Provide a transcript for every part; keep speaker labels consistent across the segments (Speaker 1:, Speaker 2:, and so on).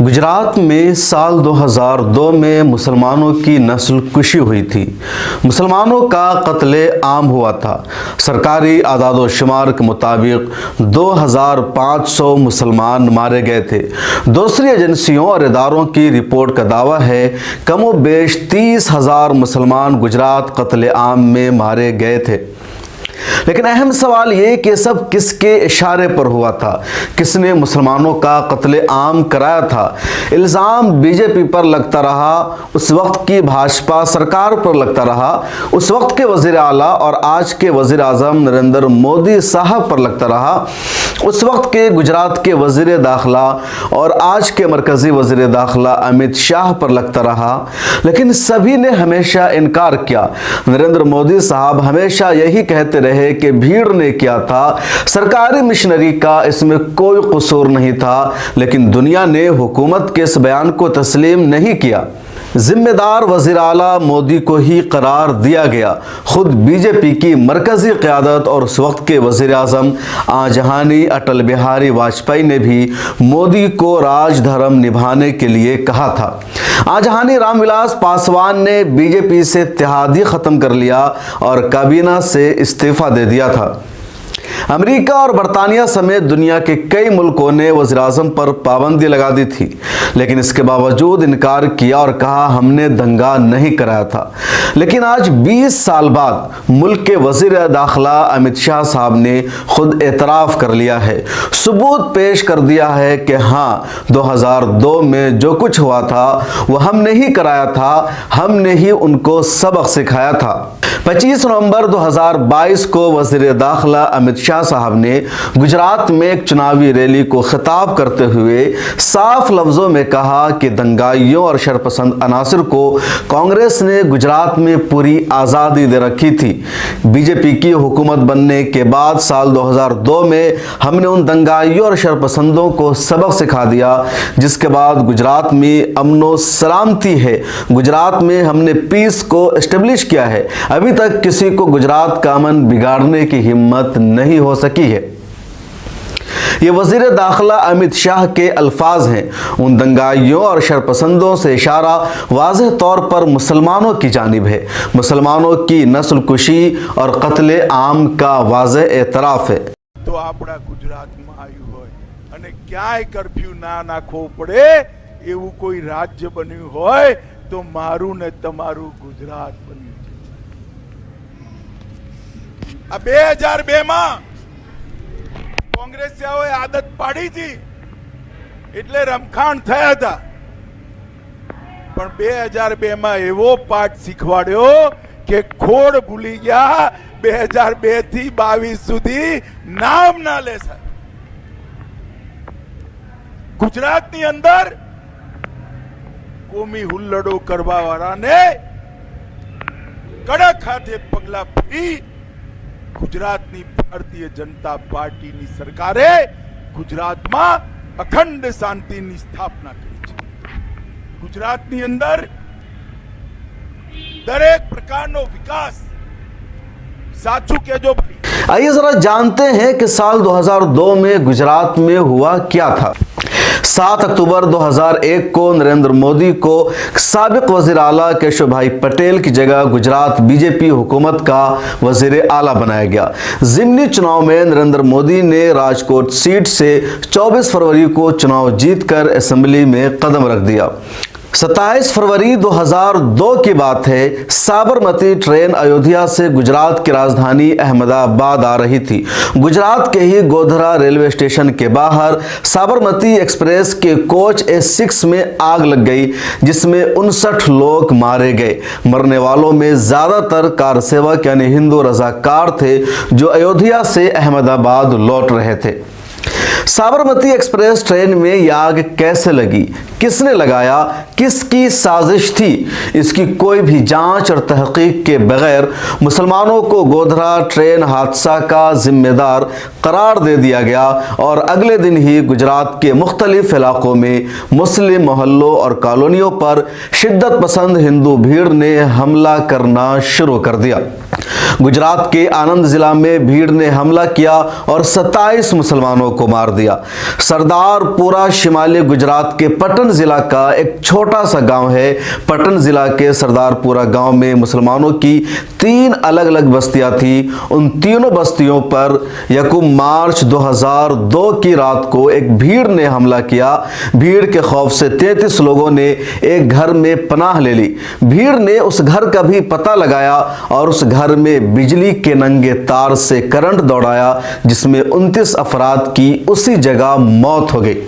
Speaker 1: गुजरात में साल 2002 में मुसलमानों की नस्ल कुशी हुई थी। मुसलमानों का कत्ले आम हुआ था। सरकारी आदादो शुमार के मुताबिक 2500 मुसलमान मारे गए थे। दूसरी एजेंसियों और इदारों की रिपोर्ट का दावा है कमोबेश 30,000 मुसलमान गुजरात कत्ले आम में मारे गए थे। लेकिन अहम सवाल ये कि सब किसके इशारे पर हुआ था, किसने मुसलमानों का कत्ले आम कराया था। इल्ज़ाम बीजेपी पर लगता रहा, उस वक्त की भाजपा सरकार पर लगता रहा, उस वक्त के वज़ीर आला और आज के वज़ीर आज़म नरेंद्र मोदी साहब पर लगता रहा, उस वक्त के गुजरात के वज़ीर दाखिला और आज के मरकज़ी वज़ीर दाखिला अमित शाह पर लगता रहा। लेकिन सभी ने हमेशा इनकार किया। नरेंद्र मोदी साहब हमेशा यही कहते रहे कि भीड़ ने किया था, सरकारी मिशनरी का इसमें कोई कसूर नहीं था। लेकिन दुनिया ने हुकूमत के इस बयान को तस्लीम नहीं किया। जिम्मेदार वज़ीर आला मोदी को ही करार दिया गया। खुद बीजेपी की मरकज़ी क़यादत और उस वक्त के वज़ीर आज़म आजहानी अटल बिहारी वाजपेयी ने भी मोदी को राजधर्म निभाने के लिए कहा था। आजहानी रामविलास पासवान ने बीजेपी से इत्तेहाद ही ख़त्म कर लिया और काबीना से इस्तीफ़ा दे दिया था। अमेरिका और बरतानिया समेत दुनिया के कई मुल्कों ने वज़ीर आज़म पर पाबंदी लगा दी थी, लेकिन इसके बावजूद इनकार किया और कहा हमने दंगा नहीं कराया था। लेकिन आज 20 साल बाद मुल्क के वज़ीर दाखिला अमित शाह साहब ने खुद एतराफ़ कर लिया है, सबूत पेश कर दिया है कि हाँ 2002 में जो कुछ हुआ था वह हमने ही कराया था, हमने ही उनको सबक सिखाया था। 25 नवंबर 2022 को वज़ीर दाखिला अमित शाह साहब ने गुजरात में एक चुनावी रैली को खिताब करते हुए साफ लफ्ज़ों में कहा कि दंगाइयों और शरपसंद अनासर को कांग्रेस ने गुजरात में पूरी आज़ादी दे रखी थी। बीजेपी की हुकूमत बनने के बाद साल 2002 में हमने उन दंगाइयों और शरपसंदों को सबक सिखा दिया, जिसके बाद गुजरात में अमनो सलामती है। गुजरात में हमने पीस को एस्टेब्लिश किया है। अभी तक किसी को गुजरात का अमन बिगाड़ने की हिम्मत नहीं हो सकी है। ये वज़ीर दाखिला अमित शाह के अल्फाज हैं। उन दंगाइयों और शरपसंदों से इशारा वाज़ेह तौर पर मुसलमानों की जानिब है। मुसलमानों की नस्ल कुशी और कत्ले आम का वाज़ेह एतराफ़ है।
Speaker 2: तो आपड़ा गुजरात में आयु होय अने क्याय कर्फ्यू ना नाखवो पड़े एवं कोई राज्य बन्यु होय तो मारू ने तमारू गुजरात बन्यु छे। आ 2002 में કોંગ્રેસિયાઓએ આદત પાડી હતી એટલે રમખાણ થયા હતા, પણ 2002 માં એવો પાઠ શીખવાડ્યો કે ખોડ ભૂલી ગયા। 2002 થી 22 સુધી નામ ના લે સાહેબ। ગુજરાતની અંદર કોમી હુલ્લડો કરવા વાળાને કડક હાથે પગલા ભરી गुजरातनी भारतीय जनता पार्टी नी सरकारे गुजरात में अखंड शांति नी स्थापना करी छे। गुजरातनी अंदर दरेक प्रकारनो विकास साचू के जो।
Speaker 1: आइए जरा जानते हैं कि साल 2002 में गुजरात में हुआ क्या था। 7 अक्टूबर 2001 को नरेंद्र मोदी को साबिक वज़ीर आला केशव भाई पटेल की जगह गुजरात बीजेपी हुकूमत का वज़ीर आला बनाया गया। ज़िमनी चुनाव में नरेंद्र मोदी ने राजकोट सीट से 24 फरवरी को चुनाव जीतकर असेंबली में कदम रख दिया। 27 फरवरी 2002 की बात है। साबरमती ट्रेन अयोध्या से गुजरात की राजधानी अहमदाबाद आ रही थी। गुजरात के ही गोधरा रेलवे स्टेशन के बाहर साबरमती एक्सप्रेस के कोच A6 में आग लग गई, जिसमें 59 लोग मारे गए। मरने वालों में ज़्यादातर कार सेवक यानी हिंदू रज़ाकार थे जो अयोध्या से अहमदाबाद लौट रहे थे। साबरमती एक्सप्रेस ट्रेन में यह आग कैसे लगी, किसने लगाया, किसकी साजिश थी, इसकी कोई भी जांच और तहकीक के बगैर मुसलमानों को गोधरा ट्रेन हादसा का जिम्मेदार करार दे दिया गया और अगले दिन ही गुजरात के मुख्तलिफ इलाकों में मुस्लिम मोहल्लों और कॉलोनियों पर शिद्दत पसंद हिंदू भीड़ ने हमला करना शुरू कर दिया। गुजरात के आनंद जिला में भीड़ ने हमला किया और 27 मुसलमानों को मार مار دیا۔ سردار پورہ شمالی گجرات کے پٹن ضلع کا ایک چھوٹا سا گاؤں ہے۔ پٹن ضلع کے سردار پورہ گاؤں میں مسلمانوں کی 3 الگ الگ بستیاں تھیں۔ ان تینوں بستیوں پر یکم مارچ 2002 کی رات کو ایک بھیڑ نے حملہ کیا۔ بھیڑ کے خوف سے 33 لوگوں نے ایک گھر میں پناہ لے لی۔ بھیڑ نے اس گھر کا بھی پتہ لگایا اور اس گھر میں بجلی کے ننگے تار سے کرنٹ دوڑایا، جس میں 29 افراد کی اسی جگہ موت ہو گئی۔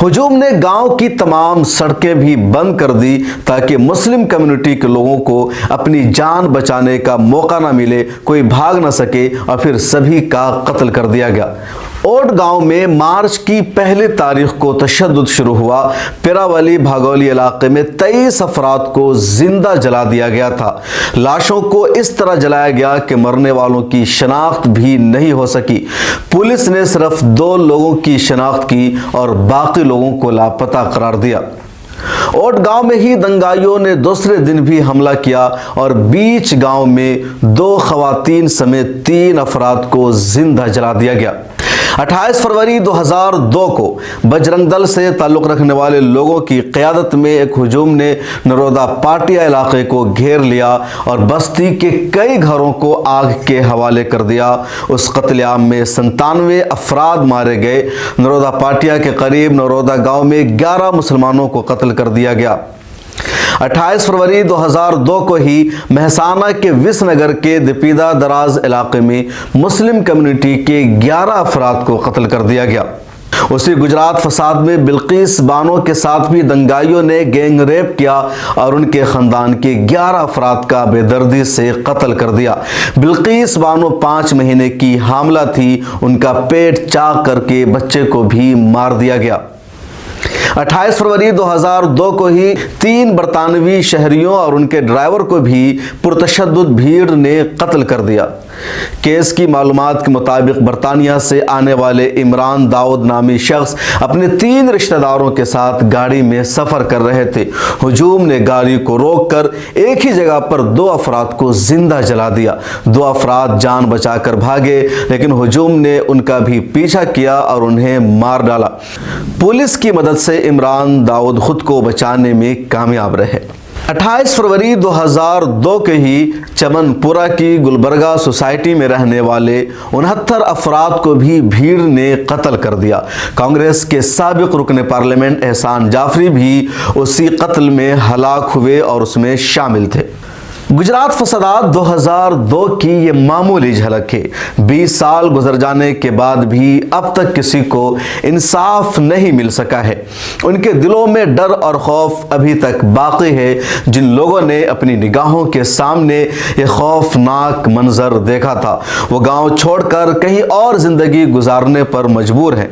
Speaker 1: ہجوم نے گاؤں کی تمام سڑکیں بھی بند کر دی تاکہ مسلم کمیونٹی کے لوگوں کو اپنی جان بچانے کا موقع نہ ملے، کوئی بھاگ نہ سکے، اور پھر سبھی کا قتل کر دیا گیا۔ اوٹ گاؤں میں مارچ کی پہلی تاریخ کو تشدد شروع ہوا۔ پیراولی بھاگولی علاقے میں 23 افراد کو زندہ جلا دیا گیا تھا۔ لاشوں کو اس طرح جلایا گیا کہ مرنے والوں کی شناخت بھی نہیں ہو سکی۔ پولیس نے صرف 2 لوگوں کی شناخت کی اور باقی لوگوں کو لاپتہ قرار دیا۔ اوٹ گاؤں میں ہی دنگائیوں نے دوسرے دن بھی حملہ کیا اور بیچ گاؤں میں 2 خواتین سمیت 3 افراد کو زندہ جلا دیا گیا۔ 28 فروری 2002 کو بجرنگ دل سے تعلق رکھنے والے لوگوں کی قیادت میں ایک ہجوم نے نرودا پاٹیا علاقے کو گھیر لیا اور بستی کے کئی گھروں کو آگ کے حوالے کر دیا۔ اس قتل عام میں 97 افراد مارے گئے۔ نرودا پاٹیا کے قریب نرودا گاؤں میں 11 مسلمانوں کو قتل کر دیا گیا۔ 28 فروری 2002 کو ہی مہسانہ کے وس نگر کے دپیدا دراز علاقے میں مسلم کمیونٹی کے 11 افراد کو قتل کر دیا گیا۔ اسی گجرات فساد میں بلقیس بانو کے ساتھ بھی دنگائیوں نے گینگ ریپ کیا اور ان کے خاندان کے 11 افراد کا بے دردی سے قتل کر دیا۔ بلقیس بانو 5 مہینے کی حاملہ تھی، ان کا پیٹ چاک کر کے بچے کو بھی مار دیا گیا۔ 28 فروری 2002 کو ہی 3 برطانوی شہریوں اور ان کے ڈرائیور کو بھی پرتشدد بھیڑ نے قتل کر دیا۔ کیس کی معلومات کے مطابق برطانیہ سے آنے والے عمران داؤد نامی شخص اپنے 3 رشتہ داروں کے ساتھ گاڑی میں سفر کر رہے تھے۔ ہجوم نے گاڑی کو روک کر ایک ہی جگہ پر 2 افراد کو زندہ جلا دیا۔ 2 افراد جان بچا کر بھاگے، لیکن ہجوم نے ان کا بھی پیچھا کیا اور انہیں مار ڈالا۔ پولیس کی مدد سے عمران داؤد خود کو بچانے میں کامیاب رہے۔ 28 فروری 2002 کے ہی چمن پورہ کی گلبرگہ سوسائٹی میں رہنے والے 69 افراد کو بھی بھیڑ نے قتل کر دیا۔ کانگریس کے سابق رکن پارلیمنٹ احسان جعفری بھی اسی قتل میں ہلاک ہوئے اور اس میں شامل تھے۔ گجرات فسادات 2002 کی یہ معمولی جھلک ہے۔ 20 سال گزر جانے کے بعد بھی اب تک کسی کو انصاف نہیں مل سکا ہے۔ ان کے دلوں میں ڈر اور خوف ابھی تک باقی ہے، جن لوگوں نے اپنی نگاہوں کے سامنے یہ خوفناک منظر دیکھا تھا، وہ گاؤں چھوڑ کر کہیں اور زندگی گزارنے پر مجبور ہیں۔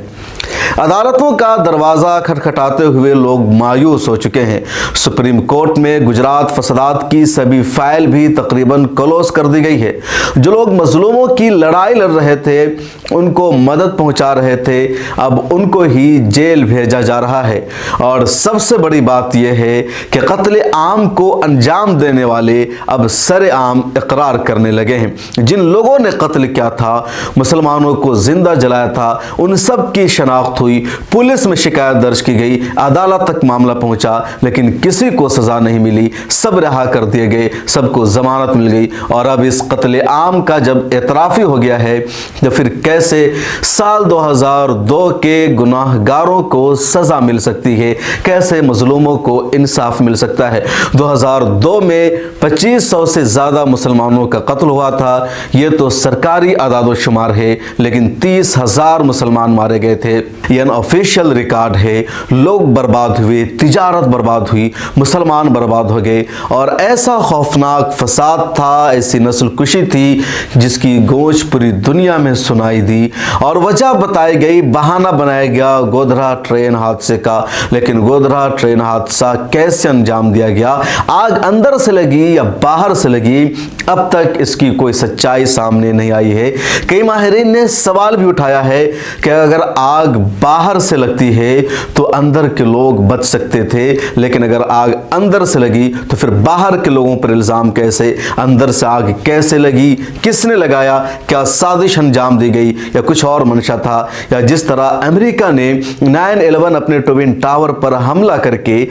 Speaker 1: عدالتوں کا دروازہ کھٹکھٹاتے ہوئے لوگ مایوس ہو چکے ہیں۔ سپریم کورٹ میں گجرات فسادات کی سبھی فائل بھی تقریباً کلوز کر دی گئی ہے۔ جو لوگ مظلوموں کی لڑائی لڑ رہے تھے، ان کو مدد پہنچا رہے تھے، اب ان کو ہی جیل بھیجا جا رہا ہے۔ اور سب سے بڑی بات یہ ہے کہ قتل عام کو انجام دینے والے اب سر عام اقرار کرنے لگے ہیں۔ جن لوگوں نے قتل کیا تھا، مسلمانوں کو زندہ جلایا تھا، ان سب کی شناخت ہوئی، پولیس میں شکایت درج کی گئی، عدالت تک معاملہ پہنچا، لیکن کسی کو سزا نہیں ملی، سب رہا کر دیے گئے، سب کو ضمانت مل گئی۔ اور اب اس قتل عام کا جب اعتراف ہو گیا ہے تو پھر کیسے سال 2002 کے گناہ گاروں کو سزا مل سکتی ہے، کیسے مظلوموں کو انصاف مل سکتا ہے۔ 2002 میں 2500 سے زیادہ مسلمانوں کا قتل ہوا تھا، یہ تو سرکاری اعداد و شمار ہے، لیکن 30,000 مسلمان مارے گئے تھے، یہ ان آفیشیل ریکارڈ ہے۔ لوگ برباد ہوئے، تجارت برباد ہوئی، مسلمان برباد ہو گئے، اور ایسا خوفناک فساد تھا، ایسی نسل کشی تھی جس کی گونج پوری دنیا میں سنائی دی، اور وجہ بتائی گئی، بہانہ بنایا گیا گودھرا ٹرین حادثے کا۔ لیکن گودھرا ٹرین حادثہ کیسے انجام دیا گیا، آگ اندر سے لگی یا باہر سے لگی، اب تک اس کی کوئی سچائی سامنے نہیں آئی ہے۔ کئی ماہرین نے سوال بھی اٹھایا ہے کہ اگر آگ बाहर से लगती है तो अंदर के लोग बच सकते थे, लेकिन अगर आग अंदर से लगी तो फिर बाहर के लोगों पर इल्ज़ाम कैसे, अंदर से आग कैसे लगी, किसने लगाया, क्या साजिश अंजाम दी गई या कुछ और मंशा था, या जिस तरह अमेरिका ने 9/11 अपने ट्विन टावर पर हमला करके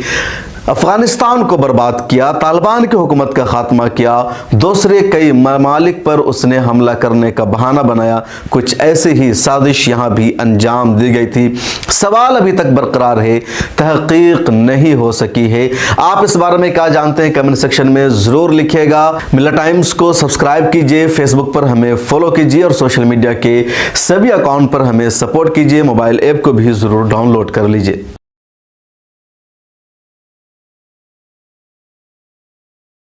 Speaker 1: अफगानिस्तान को बर्बाद किया, तालिबान की हुकूमत का खात्मा किया, दूसरे कई ममालिक पर उसने हमला करने का बहाना बनाया, कुछ ऐसे ही साजिश यहाँ भी अंजाम दी गई थी। सवाल अभी तक बरकरार है, तहकीक नहीं हो सकी है। आप इस बारे में क्या जानते हैं कमेंट सेक्शन में ज़रूर लिखिएगा। मिल्ला टाइम्स को सब्सक्राइब कीजिए, फेसबुक पर हमें फॉलो कीजिए और सोशल मीडिया के सभी अकाउंट पर हमें सपोर्ट कीजिए। मोबाइल ऐप को भी ज़रूर डाउनलोड कर लीजिए।